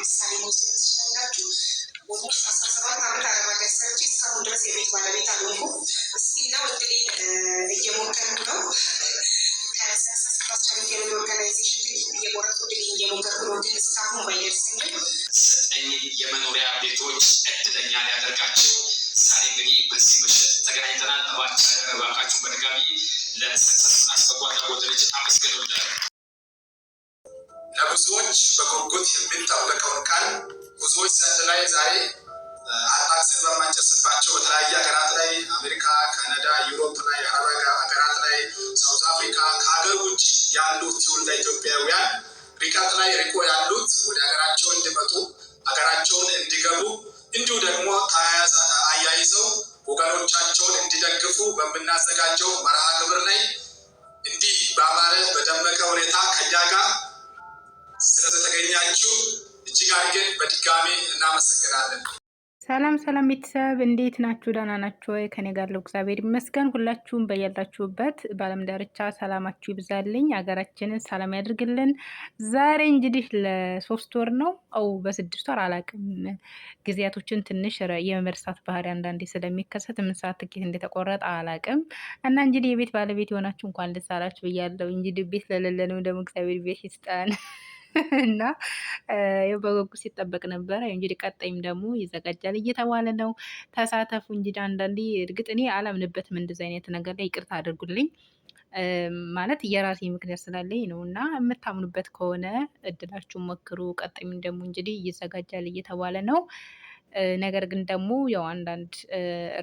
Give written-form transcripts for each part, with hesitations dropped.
ምሳሌ መውሰድ ትችላላችሁ። ኦልሞስት 17 ዓመት አረብ ሀገር ሰርቼ እስካሁን ድረስ የቤት ባለቤት አልሆንኩም። እስቲ ነው እንግዲህ እየሞከርኩ ነው። ከሰክሰስ ቻሌንጅ የንግድ ኦርጋናይዜሽን እየቆረጡ እየሞከርኩ ነው፣ ግን እስካሁን ባይደርስኝም ዘጠኝ የመኖሪያ ቤቶች እድለኛ ሊያደርጋቸው ዛሬ እንግዲህ በዚህ ምሽት ተገናኝተናል። እባካችሁ በድጋሚ ለሰክሰስ አስበጎ አድራጎት ድርጅት አመስግኑልን። ለብዙዎች በጉጉት የሚጠበቀውን ቀን ብዙዎች ዘንድ ላይ ዛሬ አታክስን በማንጨስባቸው በተለያየ ሀገራት ላይ አሜሪካ፣ ካናዳ፣ ዩሮፕ ላይ አረብ ሀገራት ላይ ሳውዝ አፍሪካ ከሀገር ውጭ ያሉት ትውልደ ኢትዮጵያውያን ርቀት ላይ ርቆ ያሉት ወደ ሀገራቸው እንዲመጡ ሀገራቸውን እንዲገቡ እንዲሁ ደግሞ አያይዘው ወገኖቻቸውን እንዲደግፉ በምናዘጋጀው መርሃ ግብር ላይ እንዲህ በአማረ በደመቀ ሁኔታ ከኛ ጋር ስለተገኛችሁ እጅግ አድርገን በድጋሚ እናመሰግናለን። ሰላም ሰላም ቤተሰብ እንዴት ናችሁ? ደህና ናችሁ ወይ? ከኔ ጋር ለው እግዚአብሔር ይመስገን። ሁላችሁም በያላችሁበት በዓለም ዳርቻ ሰላማችሁ ይብዛልኝ፣ ሀገራችንን ሰላም ያድርግልን። ዛሬ እንግዲህ ለ3 ወር ነው በ6 ወር አላውቅም፣ ጊዜያቶችን ትንሽ የመርሳት ባህሪ አንዳንዴ ስለሚከሰት ምን ሰዓት ትኬት እንደተቆረጠ አላውቅም። እና እንግዲህ የቤት ባለቤት የሆናችሁ እንኳን ደስ አላችሁ ብያለሁ። እንግዲህ ቤት ለሌለንም ደግሞ እግዚአብሔር ቤት ይስጠን። እና በጉጉት ሲጠበቅ ነበረ። እንግዲህ ቀጣይም ደግሞ ይዘጋጃል እየተባለ ነው። ተሳተፉ። እንግዲህ አንዳንዴ እርግጥ እኔ አላምንበትም እንደዚህ አይነት ነገር ላይ ይቅርታ አድርጉልኝ። ማለት የራሴ ምክንያት ስላለኝ ነው። እና የምታምኑበት ከሆነ እድላችሁን ሞክሩ። ቀጣይም ደግሞ እንግዲህ ይዘጋጃል እየተባለ ነው። ነገር ግን ደግሞ ያው አንዳንድ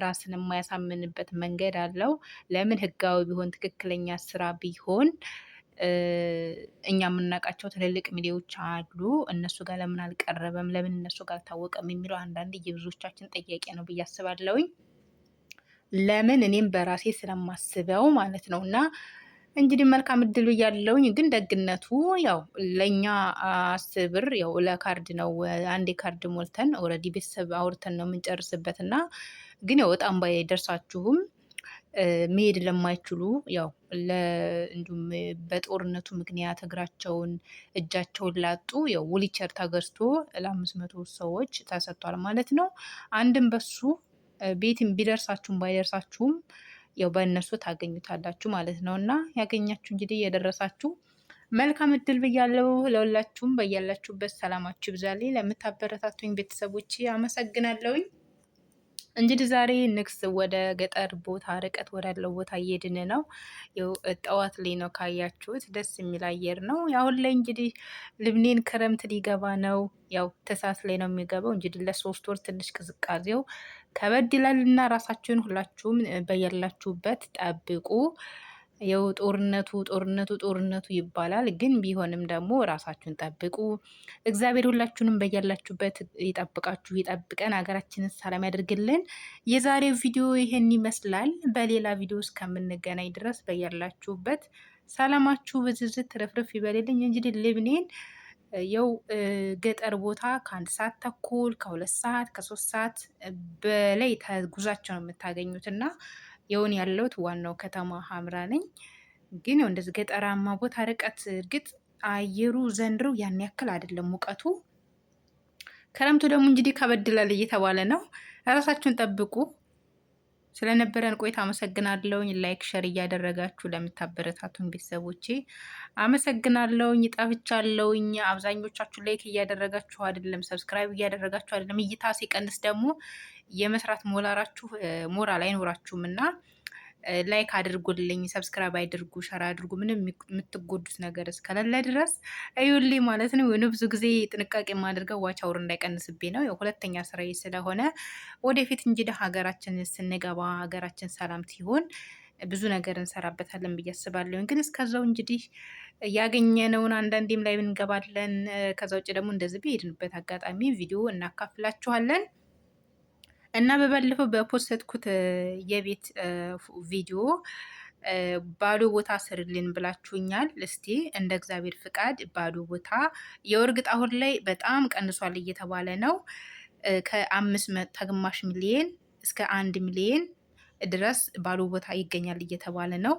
ራስን የማያሳምንበት መንገድ አለው። ለምን ህጋዊ ቢሆን ትክክለኛ ስራ ቢሆን እኛ የምናውቃቸው ትልልቅ ሚዲያዎች አሉ። እነሱ ጋር ለምን አልቀረበም? ለምን እነሱ ጋር አልታወቀም? የሚለው አንዳንድ የብዙዎቻችን ጥያቄ ነው ብዬ አስባለሁኝ። ለምን እኔም በራሴ ስለማስበው ማለት ነው። እና እንግዲህ መልካም እድሉ እያለውኝ ግን ደግነቱ ያው ለእኛ 10 ብር ያው ለካርድ ነው። አንዴ ካርድ ሞልተን ኦልሬዲ ቤተሰብ አውርተን ነው የምንጨርስበት። እና ግን ያው በጣም ባይደርሳችሁም መሄድ ለማይችሉ ያው እንዲሁም በጦርነቱ ምክንያት እግራቸውን እጃቸውን ላጡ ያው ዊልቸር ተገዝቶ ለ500 ሰዎች ተሰጥቷል ማለት ነው። አንድም በሱ ቤትም ቢደርሳችሁም ባይደርሳችሁም ያው በእነሱ ታገኙታላችሁ ማለት ነው። እና ያገኛችሁ እንግዲህ የደረሳችሁ መልካም እድል ብያለሁ። ለሁላችሁም በያላችሁበት ሰላማችሁ ይብዛልኝ። ለምታበረታቱኝ ቤተሰቦች አመሰግናለሁኝ። እንግዲህ ዛሬ ንግስ ወደ ገጠር ቦታ ርቀት ወዳለው ቦታ እየሄድን ነው። ያው ጠዋት ላይ ነው ካያችሁት፣ ደስ የሚል አየር ነው። አሁን ላይ እንግዲህ ልብኔን ክረምት ሊገባ ነው። ያው ተሳስ ላይ ነው የሚገባው። እንግዲህ ለ3 ወር ትንሽ ቅዝቃዜው ከበድ ይላል እና ራሳችሁን ሁላችሁም በያላችሁበት ጠብቁ። ያው ጦርነቱ ይባላል፣ ግን ቢሆንም ደግሞ ራሳችሁን ጠብቁ። እግዚአብሔር ሁላችሁንም በያላችሁበት ይጠብቃችሁ፣ ይጠብቀን፣ ሀገራችንን ሰላም ያደርግልን። የዛሬው ቪዲዮ ይሄን ይመስላል። በሌላ ቪዲዮ እስከምንገናኝ ድረስ በያላችሁበት ሰላማችሁ ብዝዝት ትረፍርፍ ይበልልኝ። እንግዲህ ልብኔን ያው ገጠር ቦታ ከ1 ሰዓት ተኩል ከ2 ሰዓት ከ3 ሰዓት በላይ ተጉዛቸው ነው የምታገኙት። እና የውን ያለሁት ዋናው ከተማ ሀምራ ነኝ። ግን ያው እንደዚህ ገጠራማ ቦታ ርቀት፣ እርግጥ አየሩ ዘንድሮ ያን ያክል አይደለም ሙቀቱ። ክረምቱ ደግሞ እንግዲህ ከበድላል እየተባለ ነው። ራሳችሁን ጠብቁ። ስለነበረን ቆይታ አመሰግናለሁኝ። ላይክ ሸር እያደረጋችሁ ለምታበረታቱን ቤተሰቦቼ አመሰግናለሁኝ። ጠፍቻለሁኝ። አብዛኞቻችሁ ላይክ እያደረጋችሁ አይደለም፣ ሰብስክራይብ እያደረጋችሁ አይደለም። እይታ ሲቀንስ ደግሞ የመስራት ሞራል አይኖራችሁም። እና ላይክ አድርጉልኝ፣ ሰብስክራይብ አድርጉ፣ ሸር አድርጉ። ምንም የምትጎዱት ነገር እስከሌለ ድረስ እዩልኝ ማለት ነው። የሆነ ብዙ ጊዜ ጥንቃቄ የማደርገው ዋች አውር እንዳይቀንስብኝ ነው። ያው ሁለተኛ ስራዬ ስለሆነ ወደፊት እንግዲህ ሀገራችን ስንገባ ሀገራችን ሰላም ሲሆን ብዙ ነገር እንሰራበታለን ብዬ አስባለሁ። ግን እስከዛው እንግዲህ ያገኘነውን አንዳንዴም ላይ እንገባለን። ከዛ ውጭ ደግሞ እንደዚህ በሄድንበት አጋጣሚ ቪዲዮ እናካፍላችኋለን። እና በባለፈው በፖስትኩት የቤት ቪዲዮ ባዶ ቦታ ስርልን ብላችሁኛል። እስቲ እንደ እግዚአብሔር ፍቃድ ባዶ ቦታ የእርግጥ አሁን ላይ በጣም ቀንሷል እየተባለ ነው። ከግማሽ ሚሊዮን እስከ 1 ሚሊዮን ድረስ ባዶ ቦታ ይገኛል እየተባለ ነው።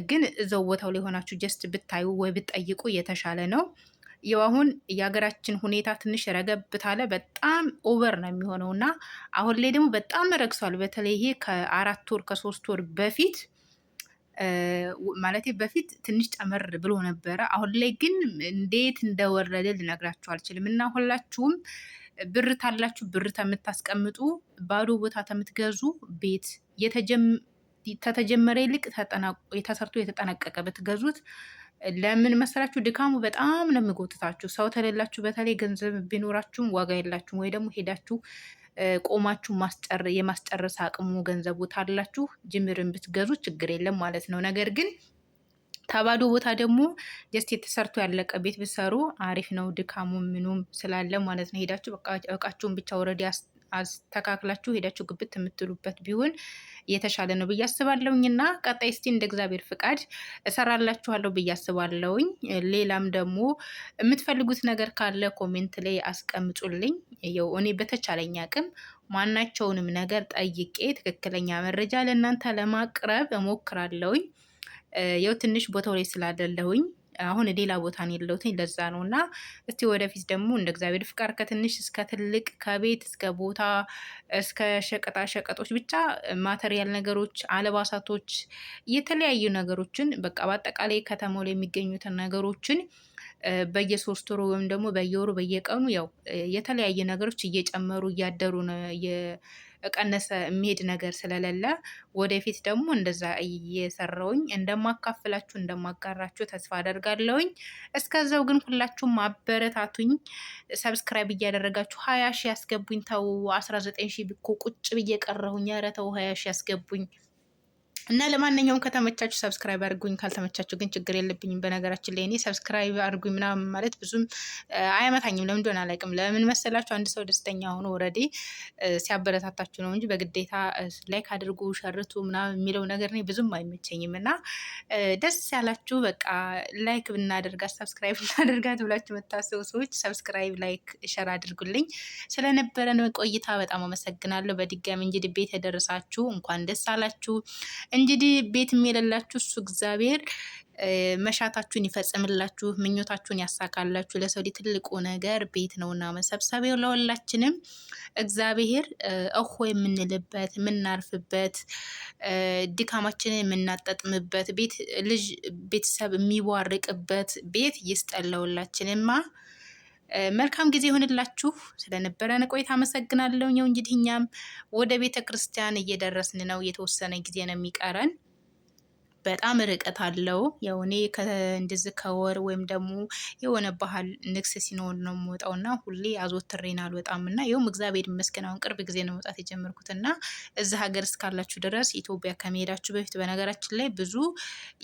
ግን እዛው ቦታው ላይ ሆናችሁ ጀስት ብታዩ ወይ ብትጠይቁ የተሻለ ነው። ያው አሁን የሀገራችን ሁኔታ ትንሽ ረገብ ታለ በጣም ኦቨር ነው የሚሆነው እና አሁን ላይ ደግሞ በጣም ረግሷል። በተለይ ይሄ ከ4 ወር ከ3 ወር በፊት ማለት በፊት ትንሽ ጨመር ብሎ ነበረ። አሁን ላይ ግን እንዴት እንደወረደ ልነግራችሁ አልችልም። እና ሁላችሁም ብር ታላችሁ ብር ከምታስቀምጡ ባዶ ቦታ ከምትገዙ ቤት ከተጀመረ ይልቅ ተሰርቶ የተጠናቀቀ ብትገዙት ለምን መሰላችሁ? ድካሙ በጣም ነው የሚጎትታችሁ። ሰው ተሌላችሁ በተለይ ገንዘብ ቢኖራችሁም ዋጋ የላችሁም። ወይ ደግሞ ሄዳችሁ ቆማችሁ የማስጨረስ አቅሙ ገንዘቡ ታላችሁ ጅምርን ብትገዙ ችግር የለም ማለት ነው። ነገር ግን ተባዶ ቦታ ደግሞ ጀስት የተሰርቶ ያለቀ ቤት ብትሰሩ አሪፍ ነው። ድካሙ ምኑም ስላለ ማለት ነው። ሄዳችሁ እቃችሁን ብቻ ወረዲ አስተካክላችሁ ሄዳችሁ ግብት የምትሉበት ቢሆን የተሻለ ነው ብዬ አስባለሁኝ። እና ቀጣይ እስቲ እንደ እግዚአብሔር ፍቃድ እሰራላችኋለሁ ብዬ አስባለሁኝ። ሌላም ደግሞ የምትፈልጉት ነገር ካለ ኮሜንት ላይ አስቀምጡልኝ። ይኸው እኔ በተቻለኝ አቅም ማናቸውንም ነገር ጠይቄ ትክክለኛ መረጃ ለእናንተ ለማቅረብ እሞክራለሁኝ። ያው ትንሽ ቦታው ላይ ስላደለሁኝ አሁን ሌላ ቦታ ነው ያለሁትኝ ለዛ ነው። እና እስቲ ወደፊት ደግሞ እንደ እግዚአብሔር ፍቃድ ከትንሽ እስከ ትልቅ ከቤት እስከ ቦታ እስከ ሸቀጣ ሸቀጦች ብቻ ማተሪያል ነገሮች፣ አለባሳቶች፣ የተለያዩ ነገሮችን በቃ በአጠቃላይ ከተማው ላይ የሚገኙትን ነገሮችን በየ3 ወሩ ወይም ደግሞ በየወሩ በየቀኑ ያው የተለያየ ነገሮች እየጨመሩ እያደሩ ነው ቀነሰ የሚሄድ ነገር ስለሌለ ወደፊት ደግሞ እንደዛ እየሰራውኝ እንደማካፍላችሁ እንደማጋራችሁ ተስፋ አደርጋለሁኝ። እስከዛው ግን ሁላችሁም አበረታቱኝ። ሰብስክራይብ እያደረጋችሁ 20 ሺህ ያስገቡኝ። ተው 19 ሺህ ብኮ ቁጭ ብዬ ቀረሁኝ። ኧረ ተው 20 ሺህ ያስገቡኝ። እና ለማንኛውም ከተመቻችሁ ሰብስክራይብ አድርጉኝ፣ ካልተመቻችሁ ግን ችግር የለብኝም። በነገራችን ላይ እኔ ሰብስክራይብ አድርጉኝ ምናምን ማለት ብዙም አያመታኝም። ለምን እንደሆነ አላውቅም። ለምን መሰላችሁ? አንድ ሰው ደስተኛ ሆኖ ኦልሬዲ ሲያበረታታችሁ ነው እንጂ በግዴታ ላይክ አድርጉ ሸርቱ ምናምን የሚለው ነገር እኔ ብዙም አይመቸኝም። እና ደስ ያላችሁ በቃ ላይክ ብናደርጋት ሰብስክራይብ ብናደርጋት ብላችሁ መታሰቡ ሰዎች ሰብስክራይብ፣ ላይክ፣ ሸር አድርጉልኝ። ስለነበረን ቆይታ በጣም አመሰግናለሁ። በድጋሚ እንግዲህ ቤት የደረሳችሁ እንኳን ደስ አላችሁ። እንግዲህ ቤት የሌላችሁ እሱ እግዚአብሔር መሻታችሁን ይፈጽምላችሁ፣ ምኞታችሁን ያሳካላችሁ። ለሰው ልጅ ትልቁ ነገር ቤት ነውና መሰብሰቢያው ለሁላችንም እግዚአብሔር እሆ የምንልበት የምናርፍበት ድካማችንን የምናጠጥምበት ቤት ልጅ ቤተሰብ የሚቧርቅበት ቤት ይስጠለውላችንማ። መልካም ጊዜ ይሆንላችሁ። ስለነበረን ቆይታ አመሰግናለሁ። ያው እንግዲህ እኛም ወደ ቤተ ክርስቲያን እየደረስን ነው። የተወሰነ ጊዜ ነው የሚቀረን። በጣም ርቀት አለው። ያው እኔ እንደዚህ ከወር ወይም ደግሞ የሆነ ባህል ንግስ ሲኖር ነው የምወጣው እና ሁሌ አዘወትሬን አልወጣም። እና ይኸውም እግዚአብሔር ይመስገን አሁን ቅርብ ጊዜ ነው መውጣት የጀመርኩት። እና እዚህ ሀገር እስካላችሁ ድረስ ኢትዮጵያ ከመሄዳችሁ በፊት በነገራችን ላይ ብዙ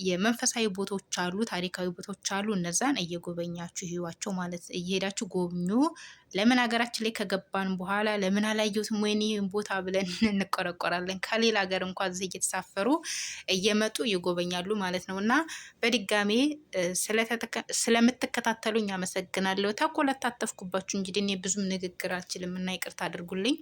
የመንፈሳዊ ቦታዎች አሉ፣ ታሪካዊ ቦታዎች አሉ። እነዛን እየጎበኛችሁ ህይዋቸው ማለት እየሄዳችሁ ጎብኙ። ለምን ሀገራችን ላይ ከገባን በኋላ ለምን አላየሁትም ወይኔ ቦታ ብለን እንቆረቆራለን። ከሌላ ሀገር እንኳን እዚህ እየተሳፈሩ እየመጡ ይጎበኛሉ ማለት ነው። እና በድጋሜ ስለምትከታተሉኝ አመሰግናለሁ። ተኮለታተፍኩባችሁ እንግዲህ እኔ ብዙም ንግግር አልችልም እና ይቅርታ አድርጉልኝ።